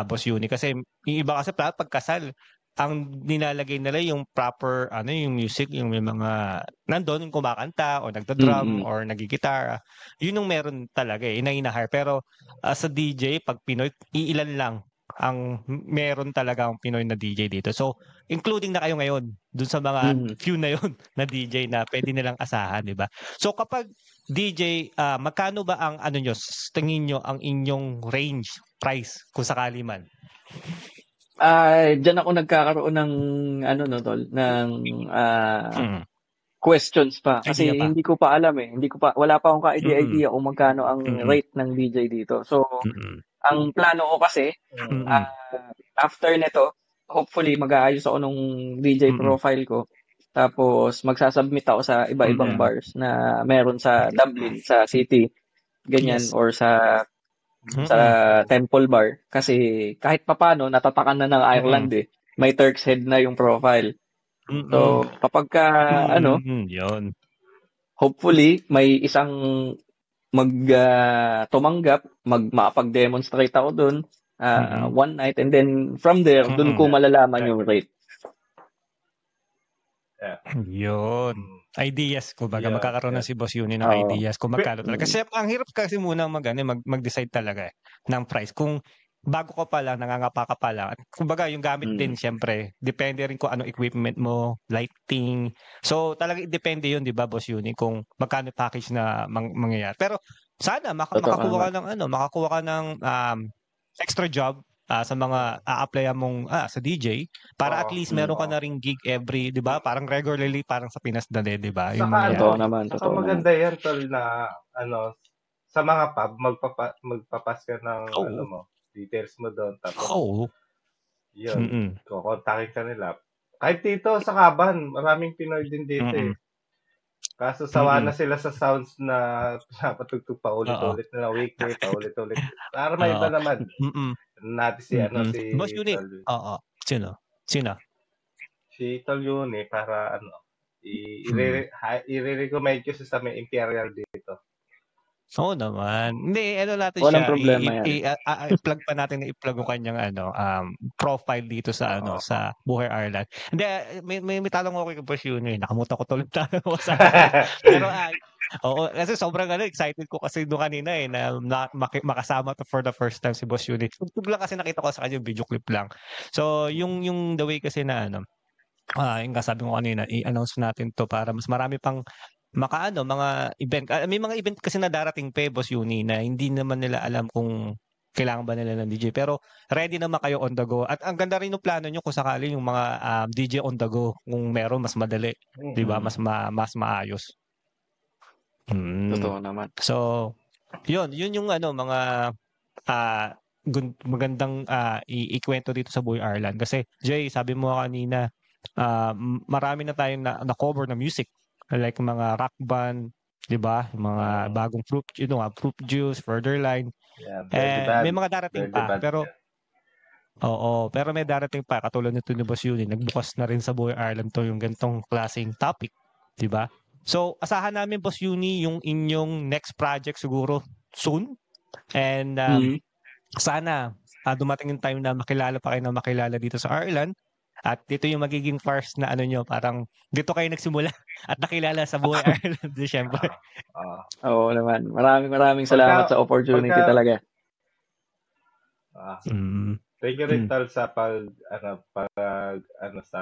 Boss Uni, kasi yung iba kasi pagkasal ang nilalagay nila yung proper yung music, yung may mga nandoon yung kumakanta o nagda-drum or nagigitara, yun yung meron talaga ina-hire. Pero sa DJ pag Pinoy, iilan lang ang meron talaga ang Pinoy na DJ dito. So including na kayo ngayon dun sa mga few na yun na DJ na pwede nilang asahan, di ba? So kapag DJ, magkano ba ang tingin nyo ang inyong range price kung sakali man? Diyan ako nagkakaroon ng tol, ng questions pa kasi hindi ko pa alam wala pa akong ka-idea kung magkano ang rate ng DJ dito. So ang plano ko kasi after nito, hopefully mag-aayos ako nung DJ profile ko. Tapos magsasubmit ako sa iba-ibang bars na meron sa Dublin, sa city, ganyan, or sa Temple Bar. Kasi kahit papano, natatakan na ng Ireland may Turk's Head na yung profile. So kapag yun. Hopefully may isang tumanggap, makapag-demonstrate ako doon one night, and then from there, doon ko malalaman yung rate. Yun. Ideas, kumbaga magkakaroon na si Boss Uni ng ideas kung magkano talaga. Kasi ang hirap kasi muna mag-decide talaga ng price. Kung bago ka pa lang, nangangapa ka pa lang. Kumbaga yung gamit din, syempre, depende rin kung anong equipment mo, lighting. So talaga depende yun, di ba, Boss Uni, kung magkano package na mangyayari. Pero sana makakuha ka ng extra job sa mga a-applyan mong sa DJ para at least meron ka na ring gig every, 'di ba? Parang regularly, parang sa Pinas na din, 'di ba? Yung totoo naman. Maganda yan, tol, na sa mga pub magpapas ka ng details mo doon, tapos yun, kukontakin ka nila. Kahit dito sa Kaban, maraming Pinoy din dito Kaso sawa na sila sa sounds na napatugtog pa ulit-ulit na weekly, pa ulit-ulit. Para may iba naman. Natin si Boss Uni. Sino? Si Tol Uni, para i-recommend ko sa may Imperial dito. Oo naman. Hindi, natin walang siya. Problema yan. I-plug pa natin yung kanyang profile dito sa sa Buhay Ireland. Hindi, may talong ako kay Boss Uni. Nakamutan ko tuloy tanong sa pero kasi sobrang excited ko kasi doon kanina na makasama to for the first time si Boss Uni. Tugtog lang kasi nakita ko sa kanya video clip lang. So yung the way kasi na yung sabi ko kanina, i-announce natin to para mas marami pang mga event. May mga event kasi na darating Boss Uni, na hindi naman nila alam kung kailangan ba nila ng DJ. Pero ready naman kayo on the go. At ang ganda rin ng plano nyo kung sakali yung mga DJ on the go, kung meron, mas madali. Di ba? Mas maayos. Totoo naman. So, yun yung mga magandang ikwento dito sa Buhay Ireland. Kasi Jay, sabi mo kanina, marami na tayong na-cover na music like mga rock band, 'di ba? Mga bagong fruit juice, Furtherline. May mga darating pa, pero oo, pero may darating pa katulad nito ni Boss Yuni, nagbukas na rin sa Buhay Ireland to yung gantong klaseng topic, 'di ba? So, asahan namin Boss Yuni yung inyong next project siguro soon. And sana dumating yung time na makilala pa kayo na makilala dito sa Ireland. At dito yung magiging first na ano nyo, parang dito kayo nagsimula at nakilala sa Buhay Ireland, siyempre. Oo naman. Maraming salamat sa opportunity talaga. Thank you rin tal sa sa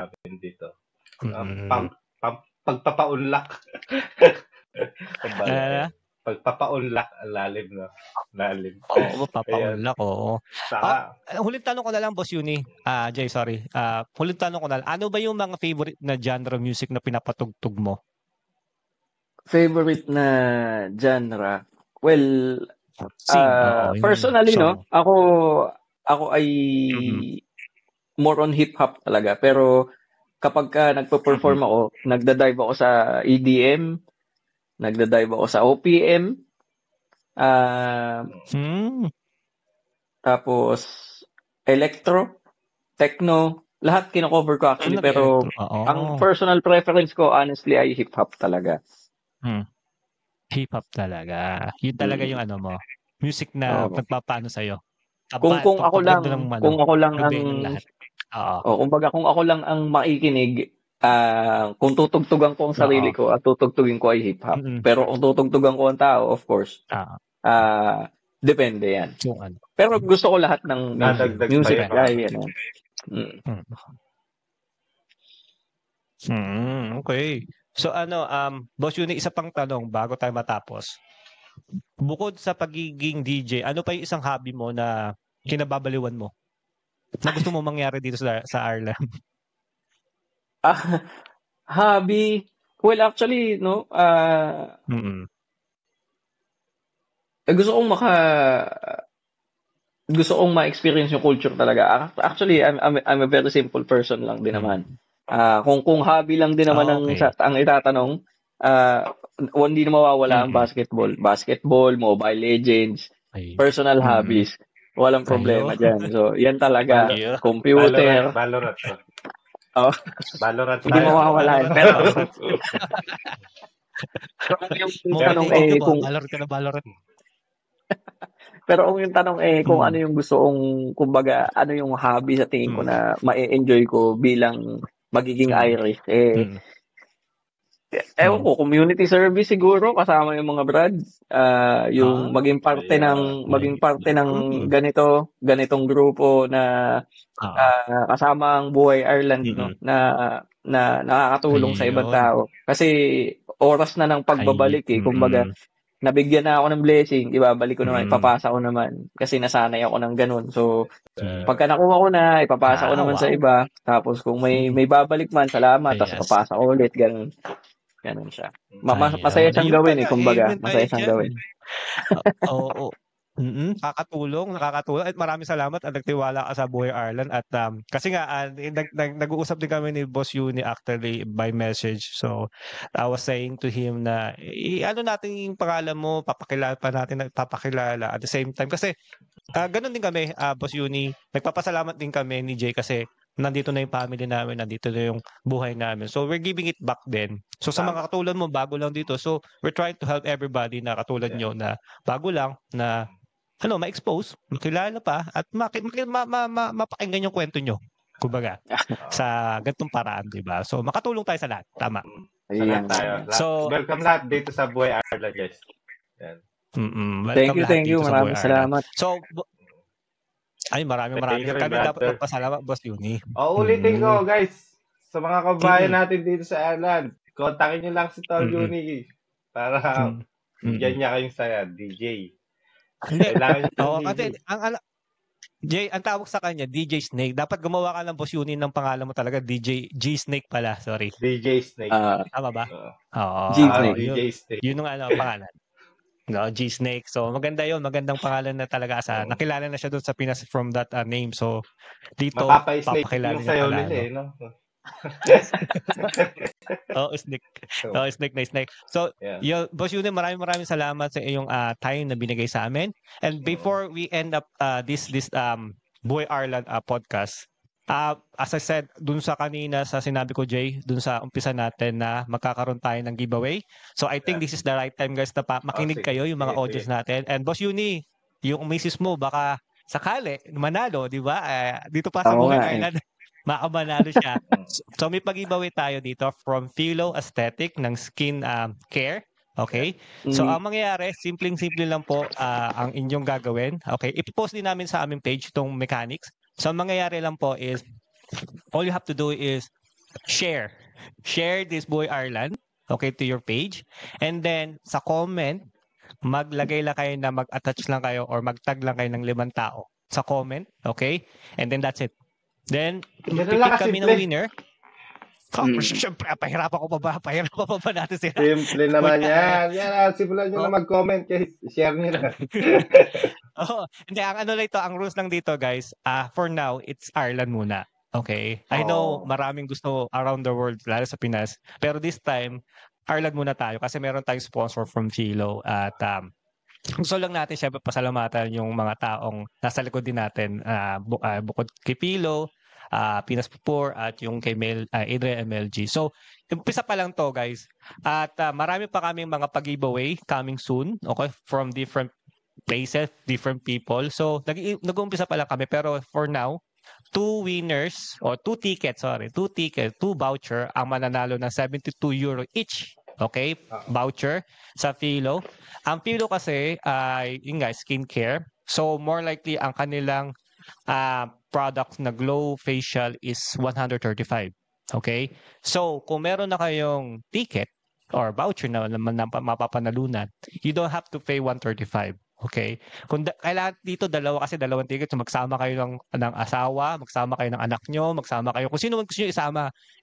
amin dito. Pagpapaunlak. Pagpapaunlak ang lalim, no? Lalim. Oo, papaunlak, oo. Huling tanong ko na lang, Boss Yuni. Jay, sorry. Huling tanong ko na lang. Ano ba yung mga favorite na genre music na pinapatugtog mo? Favorite na genre? Well, personally, no? Ako ay more on hip-hop talaga. Pero kapag nagpo-perform ako, nagda-dive ako sa EDM, nagda-dive ako sa OPM, tapos electro, techno, lahat kino-cover ko actually. Pero ang personal preference ko, honestly, ay hip-hop talaga. Hip-hop talaga. Yun talaga yung ano mo, music na nagpapaano sa'yo. Kung ako lang ang makikinig, kung tutugtugan ko ang sarili ko at tutugtugin ko ay hip-hop. Pero kung tutugtugan ko ang tao, of course, depende yan. Pero gusto ko lahat ng music. Okay. So Boss Yuni, isa pang tanong bago tayo matapos. Bukod sa pagiging DJ, ano pa yung isang hobby mo na kinababaliwan mo? Na gusto mo mangyari dito sa Ireland? Hobby? Well, actually, no, gusto kong ma-experience yung culture talaga. Actually, I'm a very simple person lang din naman. Kung hobby lang din naman ang itatanong, hindi na mawawala ang basketball, Mobile Legends, personal hobbies. Walang problema dyan. So, yan talaga. Computer. Valorant. Valorant. Hindi mawawala. Pero kung yung tanong kung ano yung gusto kong, kumbaga, ano yung hobby sa tingin ko na ma-enjoy ko bilang magiging Irish, ewan ko, community service siguro kasama yung mga brad, yung maging parte ng ganitong grupo na kasama ang Buhay Ireland, no, na nakakatulong sa ibang tao. Kasi oras na ng pagbabalik kumbaga nabigyan na ako ng blessing, ibabalik ko naman, ipapasa ko naman kasi nasanay ako ng ganun. So pagka nakuha ko na, ipapasa ko naman sa iba, tapos kung may babalik man, salamat, tapos ipapasa ko ulit, ganun siya. Masaya siyang gawin kumbaga. Masaya siyang gawin. Oo. Nakakatulong at maraming salamat at nagtiwala ka sa Buhay Ireland at kasi nga nag-uusap din kami ni Boss Yuni actually by message. So I was saying to him na ano natin yung pangalan mo, papakilala at the same time kasi ganun din kami, Boss Yuni, nagpapasalamat din kami ni Jay kasi nandito na yung family namin, nandito na yung buhay namin. So we're giving it back din. So sa mga katulad mo, bago lang dito. So we're trying to help everybody na katulad nyo na bago lang na ma-expose, makilala pa at mapakinggan yung kwento nyo. Kumbaga, sa ganitong paraan, di ba? So makatulong tayo sa lahat. Tama. Ayan tayo. So welcome lahat dito sa Buhay Ireland, guys. Thank you. Maraming salamat. So maraming. Kami dapat magpasalamat, Boss Yuni. Ulitin ko, guys. Sa mga kabayan natin dito sa Ireland, kontakin nyo lang si Tol Yuni para bigyan niya kayong saya, DJ. Jay, ang tawag sa kanya, DJ Snake. Dapat gumawa ka ng Boss Yuni ng pangalan mo talaga, DJ G Snake pala, sorry. DJ Snake. Tama ba? G Snake. DJ Snake. Yun ang pangalan. No, G Snake. So maganda 'yon, magandang pangalan na talaga nakilala na siya doon sa Pinas from that name. So dito papakilala niya pala. No? Snake. Snake. So, Boss Yuni, maraming salamat sa iyong time na binigay sa amin. And before we end up this Buhay Ireland podcast, as I said, dun sa kanina sa sinabi ko, Jay, dun sa umpisa natin na magkakaroon tayo ng giveaway. So, I think this is the right time, guys, na makinig kayo, yung mga audience natin. And Boss Yuni, yung misis mo, baka sakali, manalo, di ba? Dito pa sa Buhay Ireland. Makamanalo siya. So may pag-giveaway tayo dito from Philo Aesthetic ng skin care. Okay? So ang mangyayari, simpleng-simple lang po ang inyong gagawin. Okay? I-post din namin sa aming page itong mechanics. So ang mangyayari lang po is, all you have to do is share. Share this Buhay Ireland, okay, to your page. And then sa comment, maglagay lang kayo na mag-attach lang kayo or mag-tag lang kayo ng 5 tao sa comment. Okay? And then that's it. Then, pipit kami ng winner. Siyempre, pahirapan ko pa ba natin sila? Simple naman yan. Simulan nyo na mag-comment kasi share nyo na. Hindi, ang rules lang dito, guys, for now, it's Ireland muna. Okay? I know maraming gusto around the world, lalo sa Pinas. Pero this time, Ireland muna tayo kasi meron tayong sponsor from Philo at gusto lang natin syempre pasalamatan yung mga taong nasa likod din natin bukod kay Philo, Pinas Pupur at yung kay Adrian MLG. So, umpisa pa lang to, guys. At marami pa kaming mga pag-giveaway coming soon, okay, from different places, different people. So, nag-uumpisa pa lang kami pero for now, 2 voucher ang mananalo ng 72 euro each. Okay? Voucher sa Philo. Ang Philo kasi ay skincare. So, more likely ang kanilang product na Glow Facial is 135. Okay? So, kung meron na kayong ticket or voucher na mapapanalunan, you don't have to pay 135. Okay? Kung kailangan dito dalawang ticket, so magsama kayo ng asawa, magsama kayo ng anak nyo, magsama kayo. Kung sino gusto nyo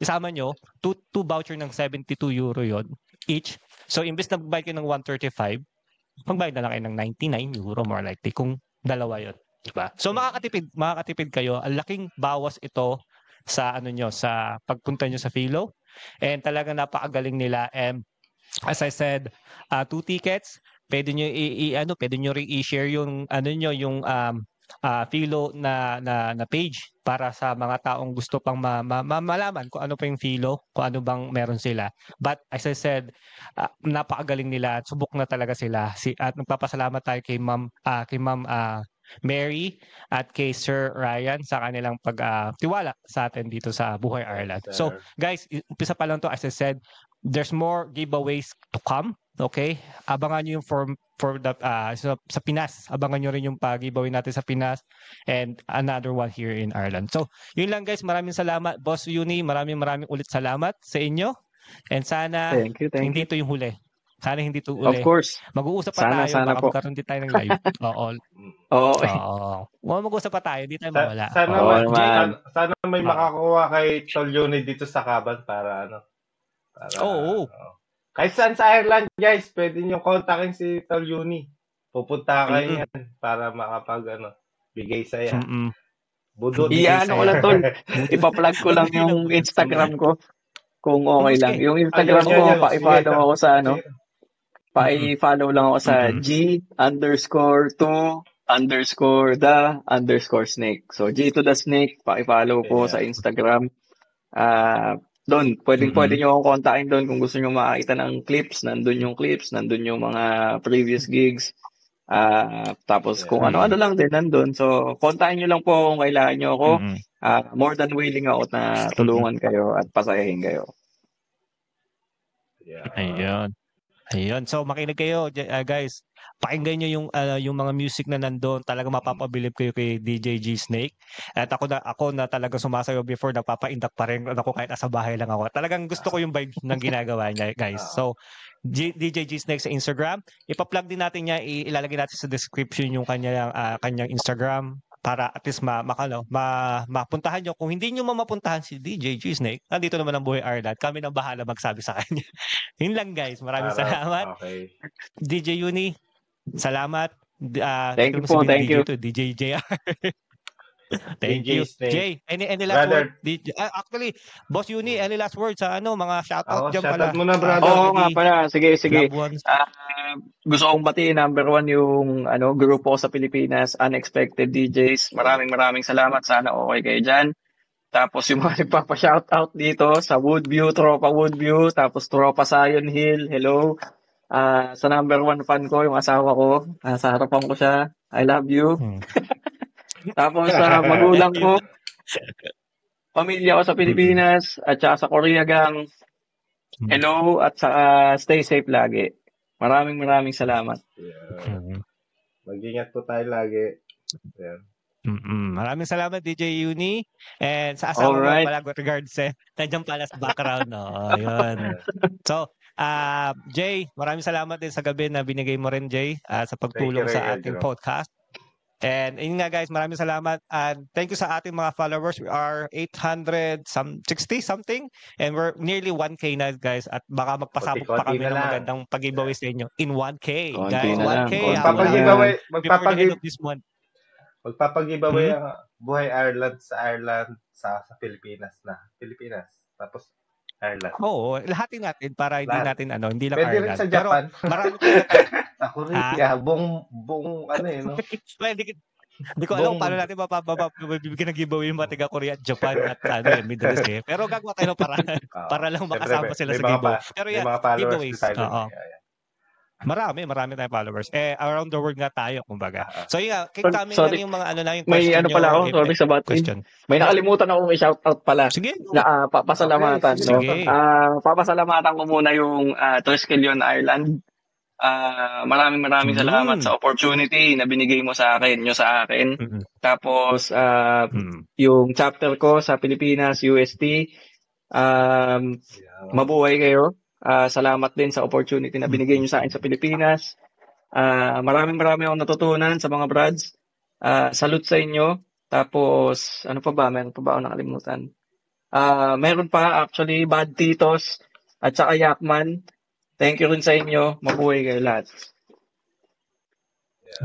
isama nyo, 2 voucher ng 72 euro yon each. So, imbes na magbayad kayo ng 135, magbayad na lang kayo ng 99 euro more likely kung dalawa yon. Diba? So makakatipid kayo. Ang laking bawas ito sa sa pagpunta nyo sa Philo. And talagang napakagaling nila. And as I said, 2 tickets, pwede nyo pwede nyo ring i-share yung yung Philo na page para sa mga taong gusto pang malaman kung ano pa yung Philo, kung ano bang meron sila. But as I said, napakagaling nila. Subok na talaga sila. At nagpapasalamat tayo kay Ma'am Mary at kay Sir Ryan sa kanilang pagtiwala sa atin dito sa Buhay Ireland. So, guys, umpisa pa lang to. As I said, there's more giveaways to come. Okay? Abangan nyo yung sa Pinas. Abangan nyo rin yung pag-giveaway natin sa Pinas and another one here in Ireland. So, yun lang, guys. Maraming salamat. Boss Yuni, maraming ulit salamat sa inyo. And sana hindi ito yung huli. Sana hindi ito uli. Of course. Mag-uusap pa tayo. Baka magkaroon din tayo ng live. Mag-uusap pa tayo. Hindi tayo mawala. Sana may makakuha kay Tol Yuni dito sa Kaban para kahit saan sa Ireland, guys, pwede nyo kontakin si Tol Yuni. Pupunta kayo yan para bigay saya. Budod. Ko lang, Tol. Ipa-plug ko lang yung Instagram ko. Kung okay lang. Yung Instagram ko, pa-follow ako sa pa-follow lang ako sa G_2_the_snake. So, G to the snake, pa-follow po sa Instagram. Doon, pwede nyo akong kontakin doon kung gusto nyo makakita ng clips. Nandun yung clips, nandun yung mga previous gigs. Tapos kung ano-ano lang din nandun. So, kontakin nyo lang po kung kailangan nyo ako. More than willing ako na tulungan kayo at pasayahin kayo. Ayun. So, makinig kayo, guys. Pakinggan nyo yung mga music na nandoon. Talaga mapapabilib kayo kay DJ G Snake. At ako na talaga sumasayaw before, nagpapaindak pa rin ako kahit nasa bahay lang ako. Talagang gusto ko yung vibe ng ginagawa niya, guys. So, DJ G Snake sa Instagram. Ipa-plug din natin niya, ilalagay natin sa description yung kanyang Instagram para at least mapuntahan nyo. Kung hindi nyo mapuntahan si DJ G Snake, nandito naman ang Buhay Ireland. Kami nang bahala magsabi sa kanya. Yun lang, guys. Maraming salamat. Okay. DJ Yuni, salamat. Thank you po. Thank you. DJ JR. Thank DJ you. Snake. Jay, any last Brother. word? Actually, Boss Uni, any last words sa mga shoutout dyan Shoutout pala? mo na, brother. Oo nga pala. Sige. Loved ones. Gusto kong batiin, number 1 yung grupo ko sa Pilipinas, Unexpected DJs. Maraming salamat. Sana okay kayo dyan. Tapos yung mga nagpapa-shoutout dito sa Woodview, Tropa Woodview, tapos Tropa Zion Hill, hello. Sa number 1 fan ko, yung asawa ko, sa harapan ko siya, I love you. Tapos sa magulang ko, pamilya ko sa Pilipinas, at saka sa Korea gang, hello, at stay safe lagi. Maraming salamat. Yeah. Mag-ingat po tayo lagi. Yeah. Maraming salamat DJ Uni. And sa asawa mo pala, regards nandiyan pala sa background. Yun. So, Jay, maraming salamat din sa gabi na binigay mo rin, Jay, sa pagtulong sa ating podcast. And yun nga guys, maraming salamat. And thank you sa ating mga followers. We are 860 something. And we're nearly 1K na guys. At baka magpasabog pa kami ng magandang pag-giveaway sa inyo in 1K. Guys, 1K. Magpapag-giveaway ang Buhay Ireland sa Pilipinas na. Pilipinas. Tapos Ireland. Oo, lahatin natin para hindi natin hindi lang pwede Ireland. Rin sa Japan. Pero marami sa Korea, buong Hindi ko alam paano natin mapapabibigyan ng giveaway yung mga taga Korea at Japan at Middle East. Pero gagawa tayo ng paraan para lang makasama sila sa giveaway. Pero giveaways. Marami tayong followers. Around the world nga tayo, kumbaga. So yun nga, kami lang yung mga yung may pala ako, sorry sa question. May nakalimutan akong i-shoutout pala. Sige. Papasalamatan. Okay, sige. Papasalamatan ko muna yung Triskelion Ireland. Maraming salamat sa opportunity na binigay mo sa akin, Tapos, yung chapter ko sa Pilipinas, UST, mabuhay kayo. Salamat din sa opportunity na binigay niyo sa akin sa Pilipinas. Maraming akong natutunan sa mga brads. Salute sa inyo. Tapos, ano pa ba? Meron pa ba ako nakalimutan? Meron pa actually, Bad Titos at saka Yakman. Thank you rin sa inyo. Mabuhay kayo lahat.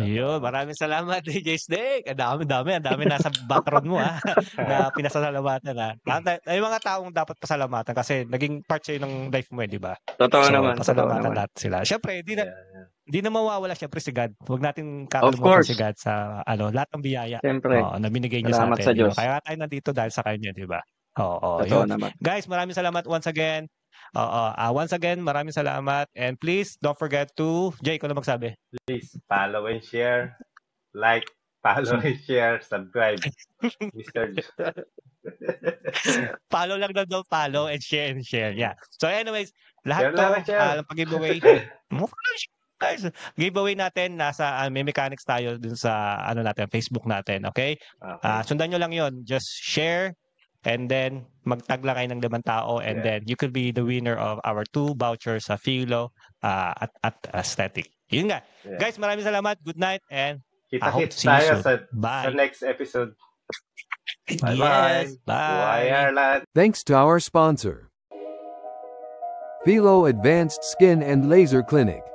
Yun, maraming salamat DJ Snake. Ang dami nasa background mo na pinasasalamatan Ay mga taong dapat pasalamatan kasi naging part siya ng life mo di ba? Totoo naman. Pasalamatan lahat sila. Syempre, di na mawawala syempre si God. Huwag natin kakalimutan si God sa lahat ng biyaya na binigay niya sa atin. Sa Diyos. Kaya tayo nandito dahil sa kanya, di ba? Totoo naman. Guys, maraming salamat once again. Once again, maraming salamat. And please, don't forget to... Jay, ikaw na magsabi. Please, follow and share. Like, follow and share. Subscribe. Mr. Follow lang daw. Follow and share. Yeah. So anyways, lahat ng pag-giveaway. Giveaway natin, nasa may mechanics tayo dun sa Facebook natin. Okay? Sundan nyo lang yon. Just share. And then, magtag lang kayo ng 5 tao and then you could be the winner of our 2 vouchers sa Philo at Aesthetic. Yun nga. Yeah. Guys, maraming salamat. Good night and kita-kits tayo sa next episode. Bye-bye. Yes, bye. Ireland. Thanks to our sponsor, Philo Advanced Skin and Laser Clinic,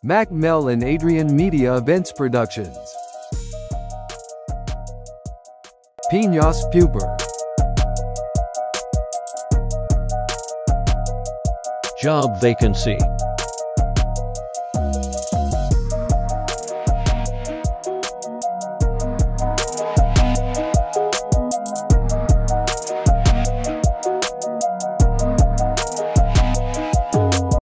Mac Mel and Adrian Media Events Productions, Piñas Puper, Job Vacancy.